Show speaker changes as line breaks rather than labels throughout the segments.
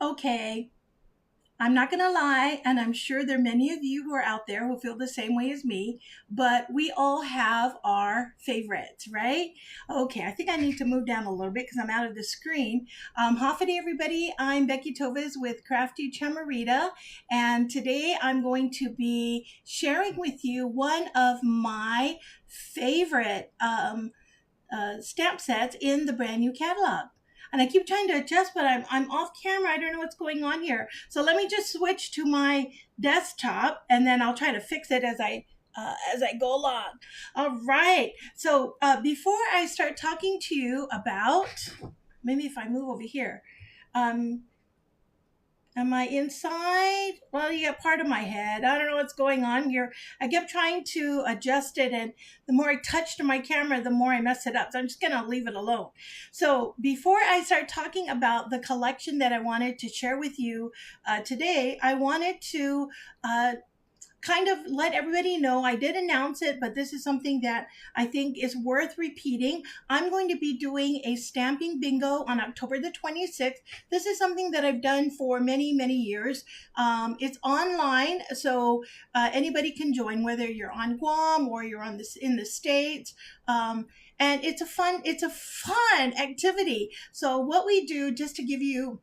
Okay, I'm not going to lie, and I'm sure there are many of you who are out there who feel the same way as me, but we all have our favorites, right? Okay, I think I need to move down a little bit because I'm out of the screen. Howdy, everybody. I'm Becky Toves with Crafty Chamarita, and today I'm going to be sharing with you one of my favorite stamp sets in the brand new catalog. And I keep trying to adjust, but I'm off camera. I don't know what's going on here. So let me just switch to my desktop, and then I'll try to fix it as I go along. All right. So before I start talking to you about, maybe if I move over here, um, am I inside? Well, you got part of my head. I don't know what's going on here. I kept trying to adjust it, and the more I touched my camera, the more I mess it up. So I'm just going to leave it alone. So before I start talking about the collection that I wanted to share with you today, I wanted to kind of let everybody know. I did announce it, but this is something that I think is worth repeating. I'm going to be doing a stamping bingo on October the 26th. This is something that I've done for many, many years. It's online, so anybody can join, whether you're on Guam or you're on this in the States. And it's a fun activity. So what we do, just to give you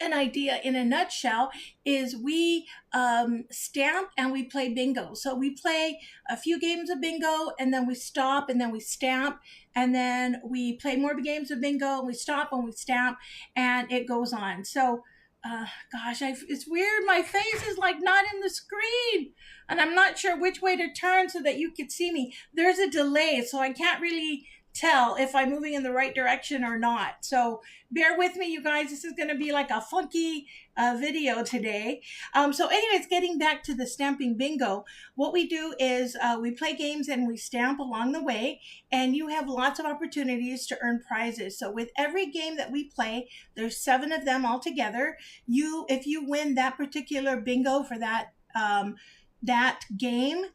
an idea in a nutshell, is we stamp and we play bingo. So we play a few games of bingo, and then we stop, and then we stamp, and then we play more games of bingo, and we stop and we stamp, and it goes on. So gosh, it's weird. My face is like not in the screen, and I'm not sure which way to turn so that you could see me. There's a delay, so I can't really tell if I'm moving in the right direction or not. So bear with me, you guys. This is going to be like a funky video today. So anyways, getting back to the stamping bingo, what we do is we play games and we stamp along the way, and you have lots of opportunities to earn prizes. So with every game that we play, there's 7 of them altogether. If you win that particular bingo for that game,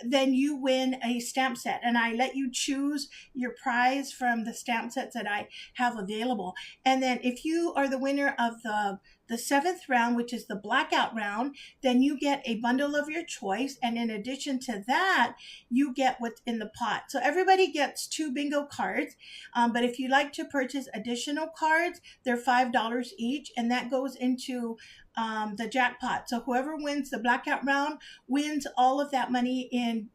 then you win a stamp set, and I let you choose your prize from the stamp sets that I have available. And then if you are the winner of the 7th round, which is the blackout round, then you get a bundle of your choice, and in addition to that, you get what's in the pot. So everybody gets 2 bingo cards, but if you like to purchase additional cards, they're $5 each, and that goes into the jackpot. So whoever wins the blackout round wins all of that money in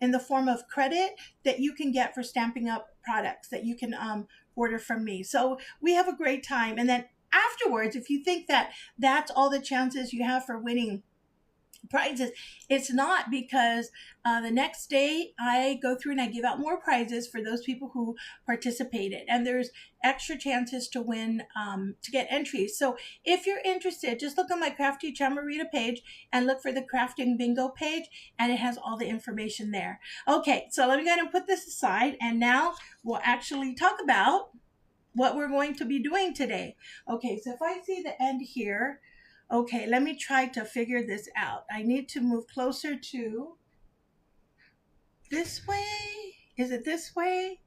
the form of credit that you can get for stamping up products that you can order from me. So we have a great time. And then afterwards, if you think that that's all the chances you have for winning prizes, it's not, because the next day I go through and I give out more prizes for those people who participated, and there's extra chances to win, to get entries. So if you're interested, just look on my Crafty Chamarita page and look for the crafting bingo page, and it has all the information there. Okay, so let me go ahead and put this aside, and now we'll actually talk about what we're going to be doing today. Okay, so if I see the end here, okay, let me try to figure this out. I need to move closer to this way. Is it this way?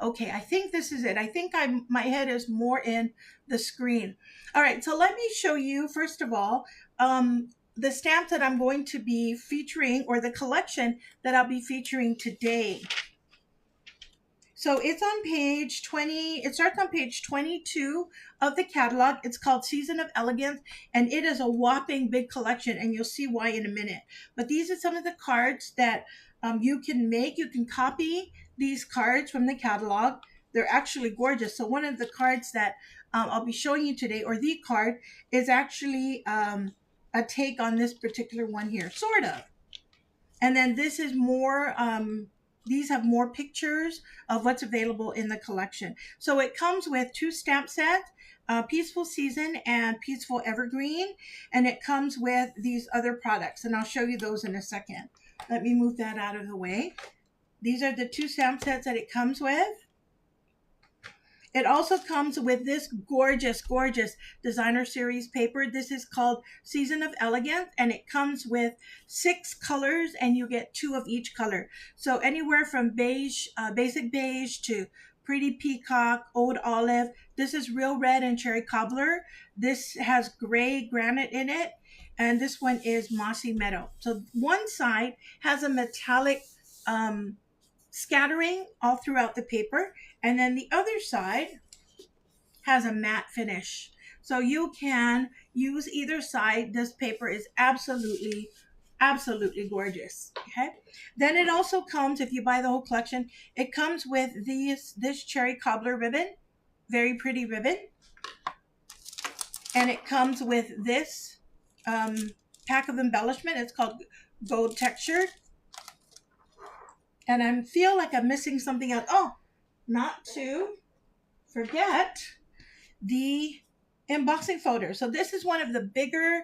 Okay, I think this is it. I think my head is more in the screen. All right, so let me show you, first of all, the stamp that I'm going to be featuring, or the collection that I'll be featuring today. So it's on page 20, it starts on page 22 of the catalog. It's called Season of Elegance, and it is a whopping big collection, and you'll see why in a minute. But these are some of the cards that you can make. You can copy these cards from the catalog. They're actually gorgeous. So one of the cards that I'll be showing you today, or the card, is actually a take on this particular one here, sort of. And then this is more... these have more pictures of what's available in the collection. So it comes with 2 stamp sets, Peaceful Season and Peaceful Evergreen, and it comes with these other products, and I'll show you those in a second. Let me move that out of the way. These are the 2 stamp sets that it comes with. It also comes with this gorgeous, gorgeous designer series paper. This is called Season of Elegance, and it comes with 6 colors, and you get 2 of each color. So anywhere from beige, basic beige, to Pretty Peacock, Old Olive. This is Real Red and Cherry Cobbler. This has gray granite in it. And this one is Mossy Meadow. So one side has a metallic scattering all throughout the paper. And then the other side has a matte finish. So you can use either side. This paper is absolutely gorgeous. Okay. Then it also comes, if you buy the whole collection, it comes with this cherry cobbler ribbon, very pretty ribbon. And it comes with this pack of embellishment. It's called Gold Textured. And I feel like I'm missing something else. Oh, not to forget the embossing folder. So this is one of the bigger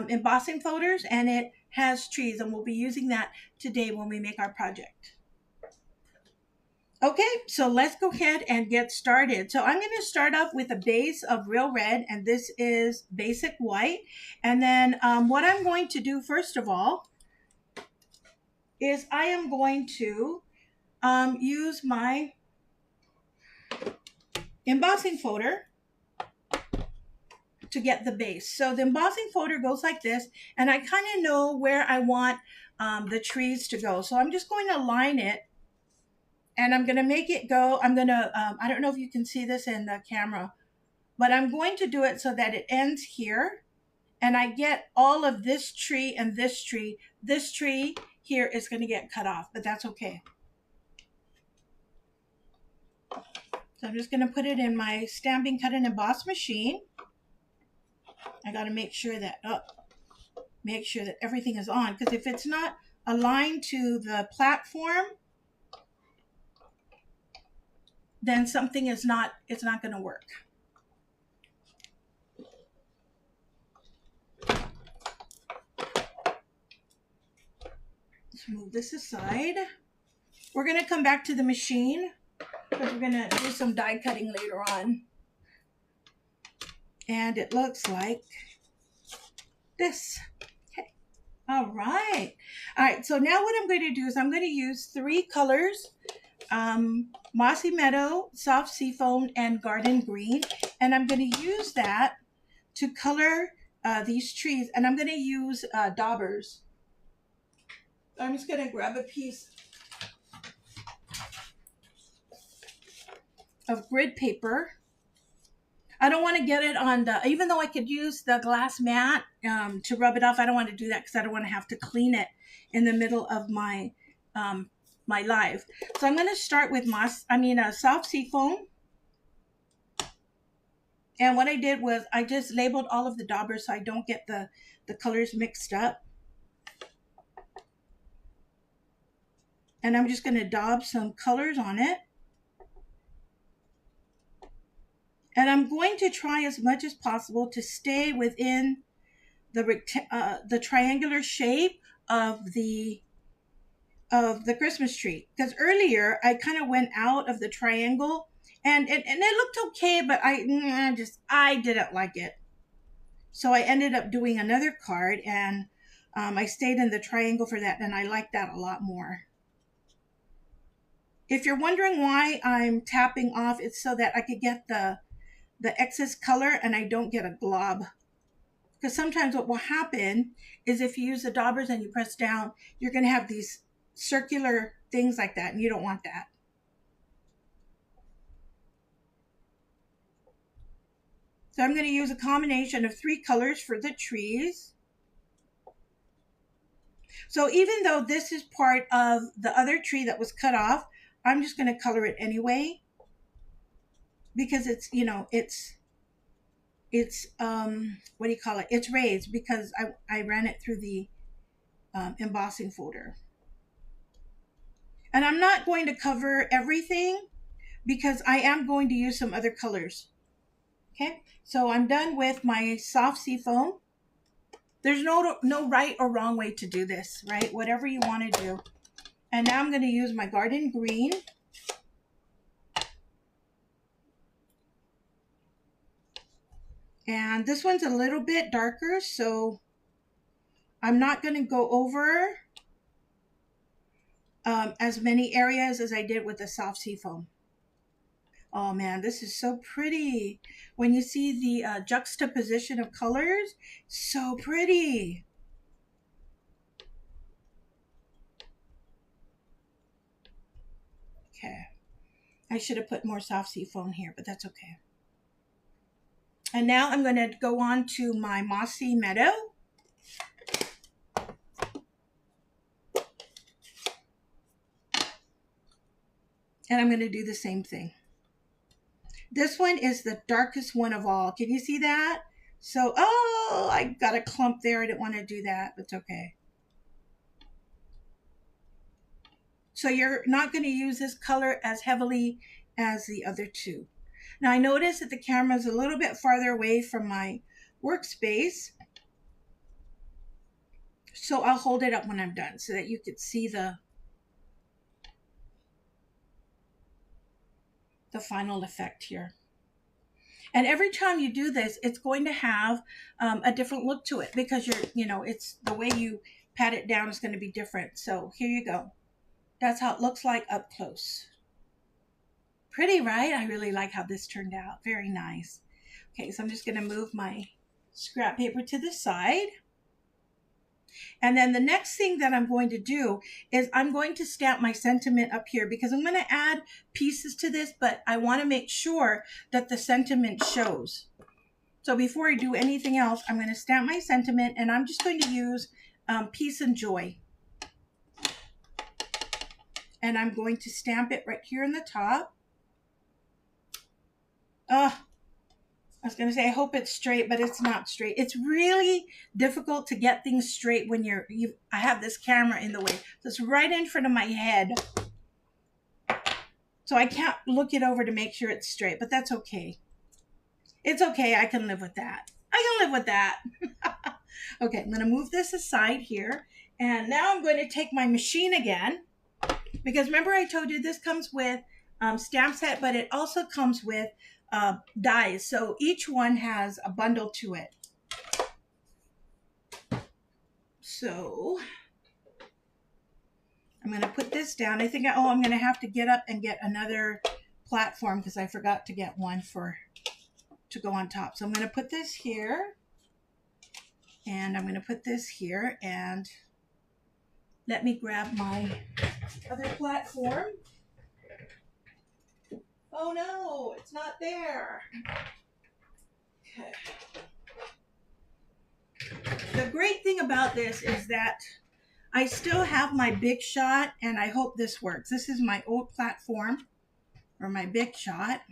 embossing folders, and it has trees, and we'll be using that today when we make our project. Okay, so let's go ahead and get started. So I'm going to start off with a base of Real Red, and this is basic white. And then what I'm going to do first of all is I am going to use my embossing folder to get the base. So the embossing folder goes like this, and I kind of know where I want the trees to go. So I'm just going to line it, and I'm going to make it go. I'm going to, I don't know if you can see this in the camera, but I'm going to do it so that it ends here, and I get all of this tree and this tree. This tree here is going to get cut off, but that's okay. So I'm just going to put it in my stamping, cut, and emboss machine. I got to make sure that everything is on, because if it's not aligned to the platform, then something is not, it's not going to work. Let's move this aside. We're going to come back to the machine because we're going to do some die cutting later on. And it looks like this. Okay. All right. All right. So now what I'm going to do is I'm going to use 3 colors, Mossy Meadow, Soft Seafoam, and Garden Green. And I'm going to use that to color these trees. And I'm going to use daubers. I'm just going to grab a piece of grid paper. I don't want to get it on the, even though I could use the glass mat to rub it off, I don't want to do that because I don't want to have to clean it in the middle of my my live. So I'm going to start with Soft Seafoam. And what I did was I just labeled all of the daubers so I don't get the colors mixed up. And I'm just going to daub some colors on it. And I'm going to try as much as possible to stay within the triangular shape of the Christmas tree. Because earlier I kind of went out of the triangle, and it looked okay, but I didn't like it. So I ended up doing another card, and I stayed in the triangle for that, and I like that a lot more. If you're wondering why I'm tapping off, it's so that I could get the excess color and I don't get a glob. Because sometimes what will happen is if you use the daubers and you press down, you're going to have these circular things like that, and you don't want that. So I'm going to use a combination of 3 colors for the trees. So even though this is part of the other tree that was cut off, I'm just going to color it anyway. Because it's, you know, it's what do you call it? It's raised because I ran it through the embossing folder. And I'm not going to cover everything because I am going to use some other colors. Okay, so I'm done with my soft seafoam. There's no right or wrong way to do this, right? Whatever you want to do. And now I'm going to use my garden green. And this one's a little bit darker, so I'm not going to go over as many areas as I did with the soft seafoam. Oh man, this is so pretty. When you see the juxtaposition of colors, so pretty. Okay. I should have put more soft seafoam here, but that's okay. And now I'm going to go on to my Mossy Meadow. And I'm going to do the same thing. This one is the darkest one of all. Can you see that? So, oh, I got a clump there. I didn't want to do that, but it's okay. So you're not going to use this color as heavily as the other two. Now I notice that the camera is a little bit farther away from my workspace. So I'll hold it up when I'm done so that you could see the final effect here. And every time you do this, it's going to have a different look to it because it's the way you pat it down is going to be different. So here you go. That's how it looks like up close. Pretty, right? I really like how this turned out. Very nice. Okay, so I'm just going to move my scrap paper to the side. And then the next thing that I'm going to do is I'm going to stamp my sentiment up here because I'm going to add pieces to this, but I want to make sure that the sentiment shows. So before I do anything else, I'm going to stamp my sentiment, and I'm just going to use Peace and Joy. And I'm going to stamp it right here in the top. I was going to say, I hope it's straight, but it's not straight. It's really difficult to get things straight when I have this camera in the way. So it's right in front of my head. So I can't look it over to make sure it's straight, but that's okay. It's okay. I can live with that. I can live with that. Okay, I'm going to move this aside here. And now I'm going to take my machine again. Because remember I told you this comes with stamp set, but it also comes with dies. So each one has a bundle to it. So I'm going to put this down. I think, I'm going to have to get up and get another platform because I forgot to get one to go on top. So I'm going to put this here, and I'm going to put this here, and let me grab my other platform. Oh no, it's not there. Okay. The great thing about this is that I still have my big shot, and I hope this works. This is my old platform, or my big shot.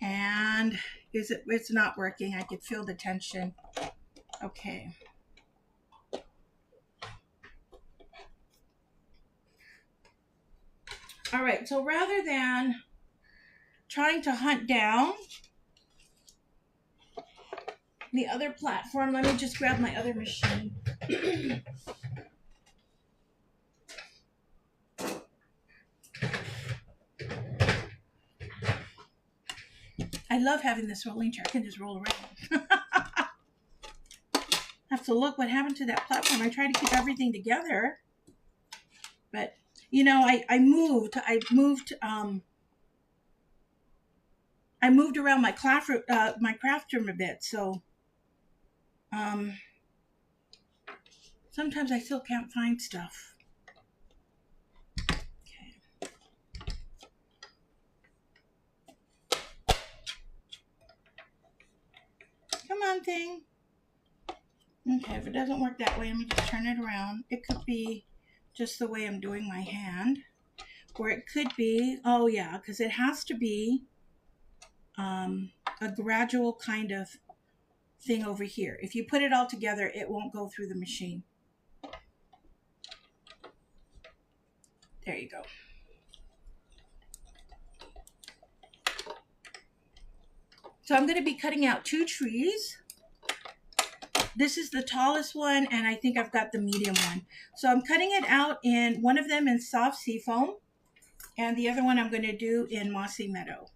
And it's not working. I could feel the tension. Okay. All right, so rather than trying to hunt down the other platform, let me just grab my other machine. I love having this rolling chair. I can just roll around. I have to look what happened to that platform. I try to keep everything together, but I moved around my craft room a bit, so sometimes I still can't find stuff. Okay. Come on, thing. Okay, if it doesn't work that way, let me just turn it around. It could be just the way I'm doing my hand, or it could be, oh yeah, because it has to be a gradual kind of thing over here. If you put it all together, it won't go through the machine. There you go. So I'm going to be cutting out 2 trees. This is the tallest one, and I think I've got the medium one. So I'm cutting it out in one of them in soft seafoam, and the other one I'm going to do in Mossy Meadow.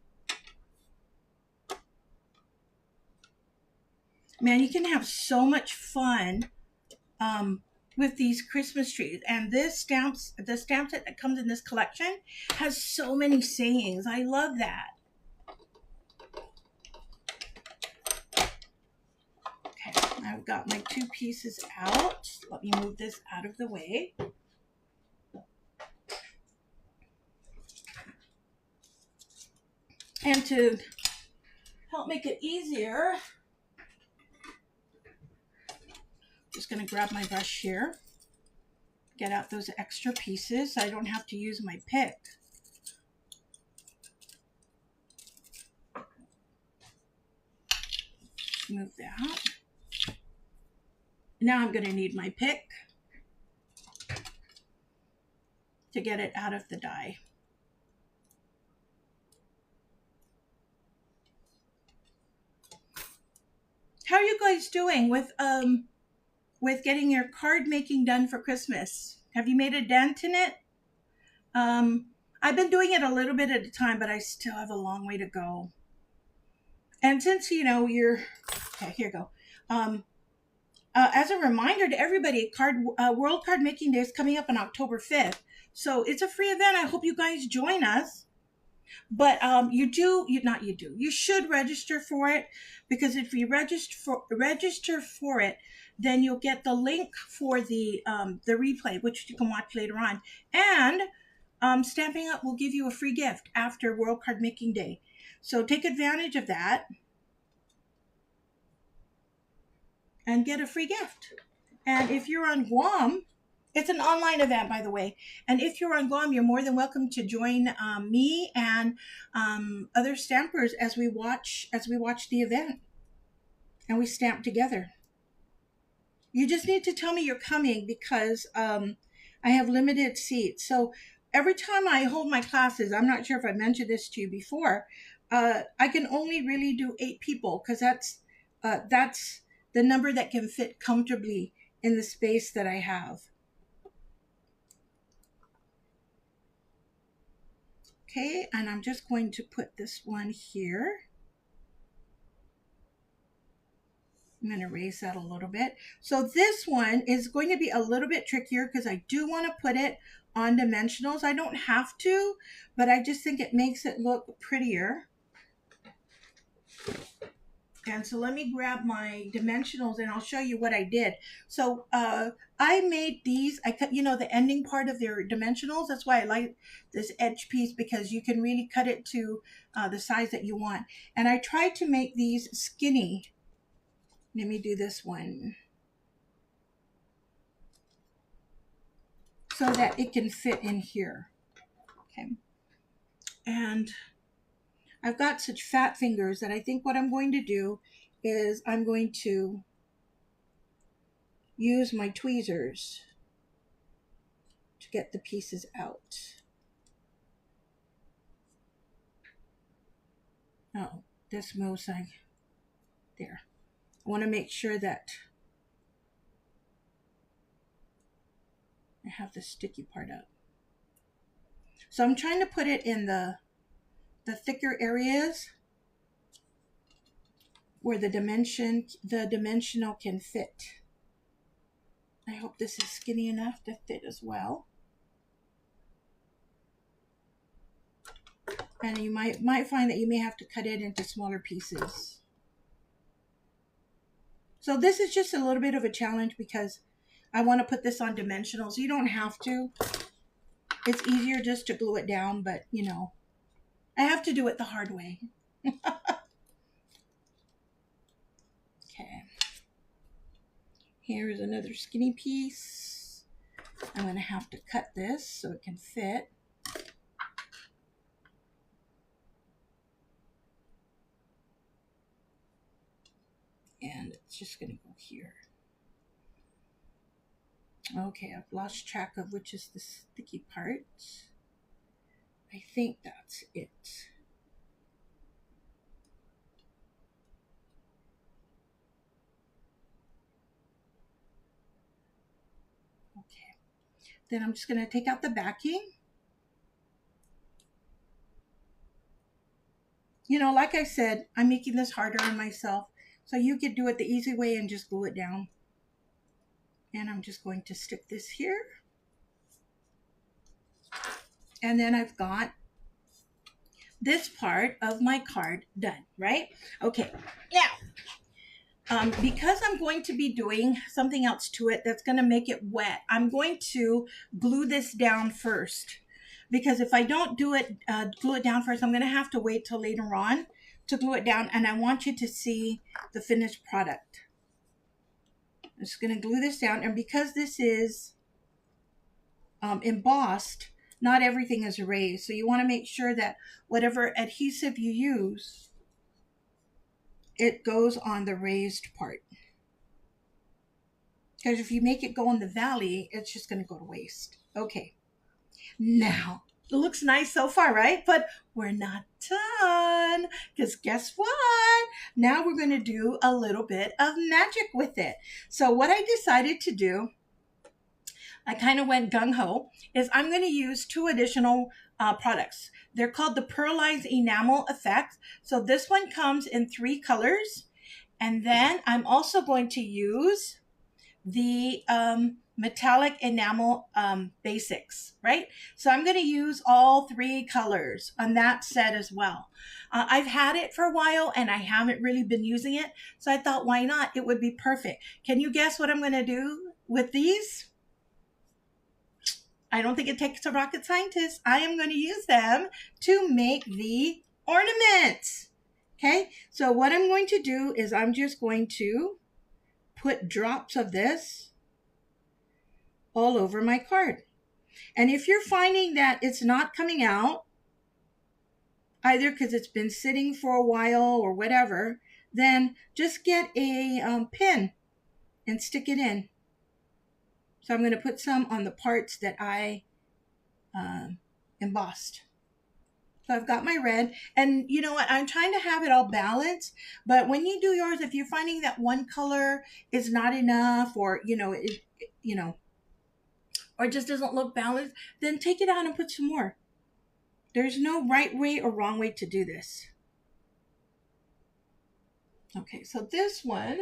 Man, you can have so much fun with these Christmas trees. And this stamps, the stamp set that comes in this collection has so many sayings. I love that. Okay, I've got my 2 pieces out. Let me move this out of the way. And to help make it easier, just going to grab my brush here, get out those extra pieces so I don't have to use my pick. Move that. Now I'm going to need my pick to get it out of the die. How are you guys doing with getting your card making done for Christmas? Have you made a dent in it? I've been doing it a little bit at a time, but I still have a long way to go. And since, you know, okay, here you go. As a reminder to everybody, World Card Making Day is coming up on October 5th. So it's a free event. I hope you guys join us. But you should register for it, because if you register for it, then you'll get the link for the replay, which you can watch later on. And Stamping Up will give you a free gift after World Card Making Day. So take advantage of that and get a free gift. And if you're on Guam, it's an online event, by the way. And if you're on Guam, you're more than welcome to join me and other stampers as we watch the event and we stamp together. You just need to tell me you're coming, because I have limited seats. So every time I hold my classes, I'm not sure if I mentioned this to you before, I can only really do 8 people, because that's the number that can fit comfortably in the space that I have. Okay, and I'm just going to put this one here. I'm going to raise that a little bit. So this one is going to be a little bit trickier, because I do want to put it on dimensionals. I don't have to, but I just think it makes it look prettier. And so let me grab my dimensionals and I'll show you what I did. So I made these, I cut, you know, the ending part of their dimensionals. That's why I like this edge piece, because you can really cut it to the size that you want. And I tried to make these skinny. Let me do this one, so that it can fit in here. Okay. And I've got such fat fingers that I think what I'm going to do is I'm going to use my tweezers to get the pieces out. Oh, this moves like there. I want to make sure that I have the sticky part up. So I'm trying to put it in the thicker areas where the dimensional can fit. I hope this is skinny enough to fit as well. And you might find that you may have to cut it into smaller pieces. So this is just a little bit of a challenge, because I want to put this on dimensionals. You don't have to. It's easier just to glue it down, but you know, I have to do it the hard way. Okay. Here's another skinny piece. I'm going to have to cut this so it can fit. And it's just going to go here. Okay, I've lost track of which is the sticky part. I think that's it. Okay, then I'm just going to take out the backing. You know, like I said, I'm making this harder on myself, so you could do it the easy way and just glue it down. And I'm just going to stick this here. And then I've got this part of my card done, right? Okay, now, because I'm going to be doing something else to it that's going to make it wet, I'm going to glue this down first. Because if I don't do it, glue it down first, I'm going to have to wait till later on to glue it down. And I want you to see the finished product. I'm just going to glue this down. And because this is embossed, not everything is erased. So you want to make sure that whatever adhesive you use, it goes on the raised part. Because if you make it go in the valley, it's just going to go to waste. Okay. Now, it looks nice so far, right? But we're not done. Because guess what? Now we're going to do a little bit of magic with it. So what I decided to do, I kind of went gung-ho, is I'm going to use 2 additional products. They're called the Pearlized Enamel Effects. So this one comes in 3 colors. And then I'm also going to use the metallic enamel basics, right? So I'm going to use all 3 colors on that set as well. I've had it for a while and I haven't really been using it. So I thought, why not? It would be perfect. Can you guess what I'm going to do with these? I don't think it takes a rocket scientist. I am going to use them to make the ornaments. Okay, so what I'm going to do is I'm just going to put drops of this all over my card. And if you're finding that it's not coming out, either because it's been sitting for a while or whatever, then just get a pin and stick it in. So I'm going to put some on the parts that I embossed. So I've got my red, and you know what? I'm trying to have it all balanced, but when you do yours, if you're finding that one color is not enough, or or it just doesn't look balanced, then take it out and put some more. There's no right way or wrong way to do this. Okay, so this one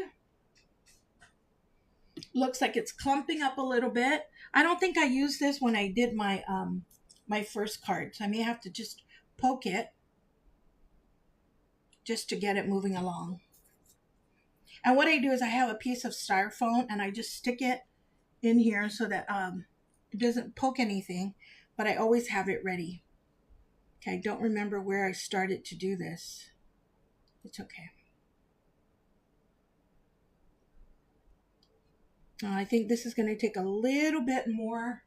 looks like it's clumping up a little bit. I don't think I used this when I did my my first card, so I may have to just poke it just to get it moving along. And what I do is I have a piece of styrofoam and I just stick it in here so that it doesn't poke anything, but I always have it ready. Okay, I don't remember where I started to do this. It's okay. I think this is going to take a little bit more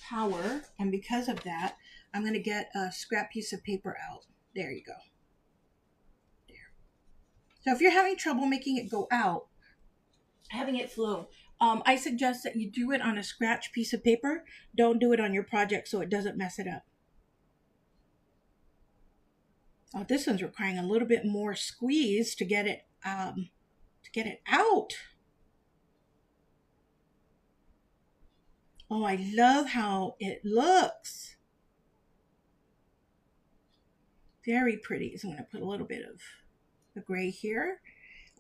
power, and because of that, I'm going to get a scrap piece of paper out. There you go. There. So if you're having trouble making it go out, having it flow, I suggest that you do it on a scratch piece of paper. Don't do it on your project so it doesn't mess it up. Oh, this one's requiring a little bit more squeeze to get it out. Oh, I love how it looks. Very pretty. So I'm going to put a little bit of the gray here,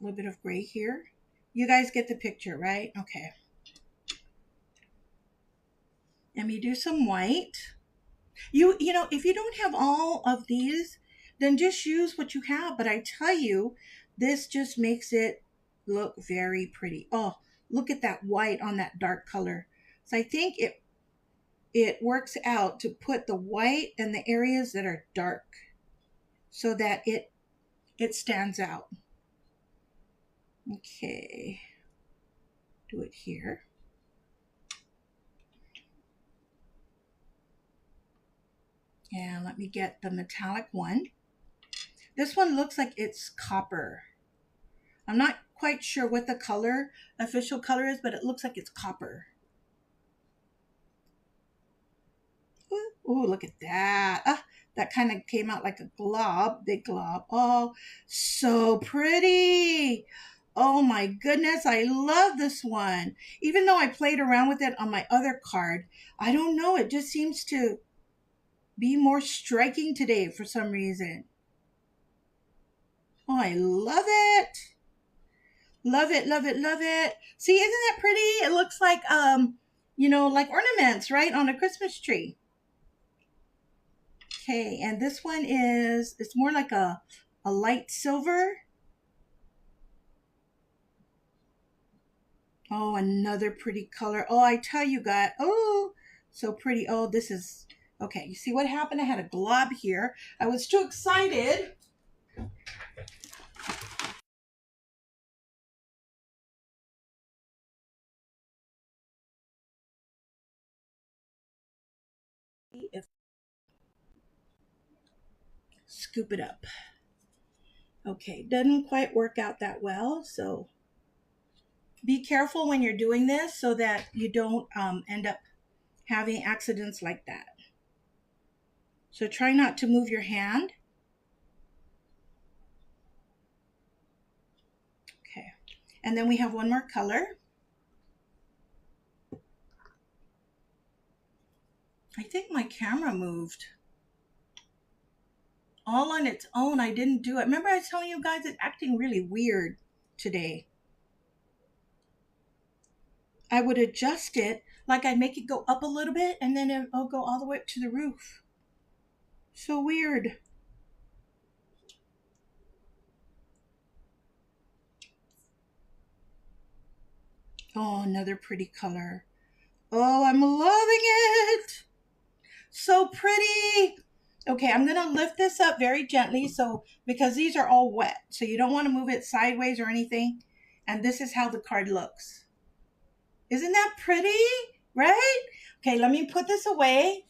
a little bit of gray here. You guys get the picture, right? Okay. Let me do some white. You know, if you don't have all of these, then just use what you have. But I tell you, this just makes it look very pretty. Oh, look at that white on that dark color. So I think it works out to put the white in the areas that are dark so that it stands out. Okay, do it here. And let me get the metallic one. This one looks like it's copper. I'm not quite sure what the color, official color is, but it looks like it's copper. Ooh, look at that. Ah, that kind of came out like a glob, big glob. Oh, so pretty. Oh my goodness, I love this one. Even though I played around with it on my other card, I don't know, it just seems to be more striking today for some reason. Oh, I love it. Love it, love it, love it. See, isn't that pretty? It looks like like ornaments, right, on a Christmas tree. Okay, and this one is it's more like a light silver. Oh, another pretty color. Oh, I tell you, God. Oh, so pretty. Oh, this is okay. You see what happened? I had a glob here. I was too excited. If scoop it up. Okay, doesn't quite work out that well, so be careful when you're doing this so that you don't end up having accidents like that. So try not to move your hand. Okay, and then we have one more color. I think my camera moved all on its own. I didn't do it. Remember I was telling you guys it's acting really weird today. I would adjust it, like I'd make it go up a little bit and then it'll go all the way up to the roof. So weird. Oh, another pretty color. Oh, I'm loving it. So pretty. Okay, I'm gonna lift this up very gently because these are all wet. So you don't want to move it sideways or anything. And this is how the card looks. Isn't that pretty? Right? Okay, let me put this away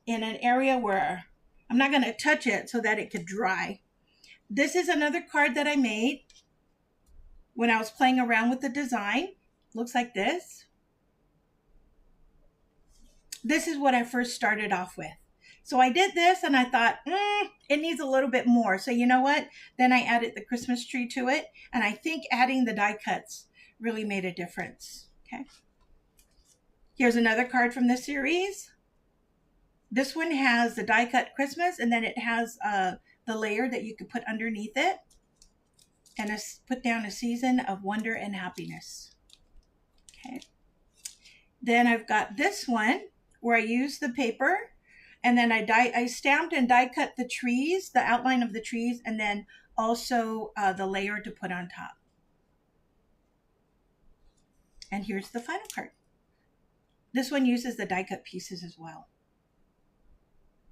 in an area where I'm not gonna touch it so that it could dry. This is another card that I made when I was playing around with the design. Looks like this. This is what I first started off with. So I did this and I thought, it needs a little bit more. So you know what? Then I added the Christmas tree to it. And I think adding the die cuts really made a difference. Okay. Here's another card from this series. This one has the die cut Christmas and then it has the layer that you could put underneath it. And put down a season of wonder and happiness. Okay. Then I've got this one where I used the paper and then I stamped and die cut the trees, the outline of the trees, and then also the layer to put on top. And here's the final card. This one uses the die cut pieces as well.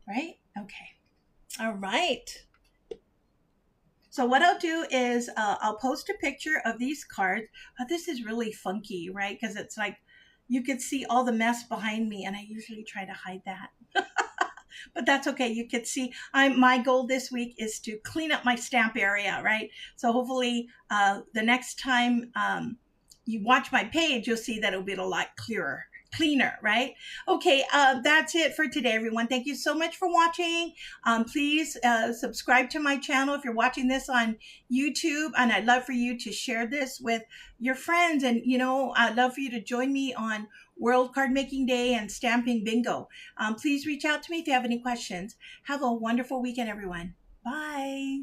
Right? Okay. All right. So what I'll do is I'll post a picture of these cards. This is really funky, right? Because it's like you could see all the mess behind me, and I usually try to hide that. But that's okay. You can see my goal this week is to clean up my stamp area, right? So hopefully the next time you watch my page, you'll see that it'll be a lot cleaner, right? Okay, that's it for today, everyone. Thank you so much for watching. Please subscribe to my channel if you're watching this on YouTube, and I'd love for you to share this with your friends. And I'd love for you to join me on World Card Making Day and Stamping Bingo. Please reach out to me if you have any questions. Have a wonderful weekend, everyone. Bye.